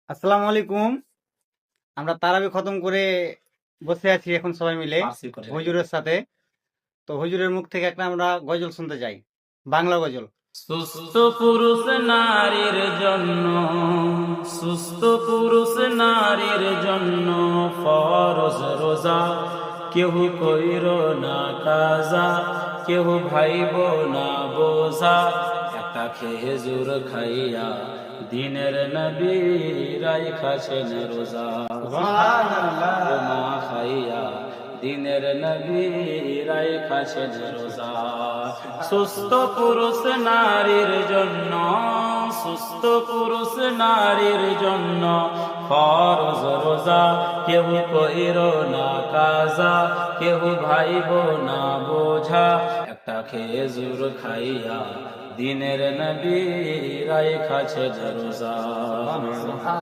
আসসালামু আলাইকুম। আমরা তারাবি খতম করে বসে আছি এখন সবাই মিলে হুজুরের সাথে। তো হুজুরের মুখ থেকে একটা আমরা গজল শুনতে চাই, বাংলা গজল। সুস্থ পুরুষ নারীর জন্য, সুস্থ পুরুষ নারীর জন্য ফরজ রোজা, কেহ কইর না কাজা, কেহ ভাইব না বোঝা। একটা খেজুর খাইয়া দিনের নবী রাইখাছেন রোজা। মা খাইয়া দিনের নবী রাইখাছেন রোজা। সুস্থ পুরুষ নারীর জন্য, সুস্থ পুরুষ নারীর জন্য ফরজ রোজা, কেউ কইর না কাজা, কেউ ভাইব না বোঝা। একটা খেজুর খাইয়া দিনের নবী রাইখাছেন রোজা।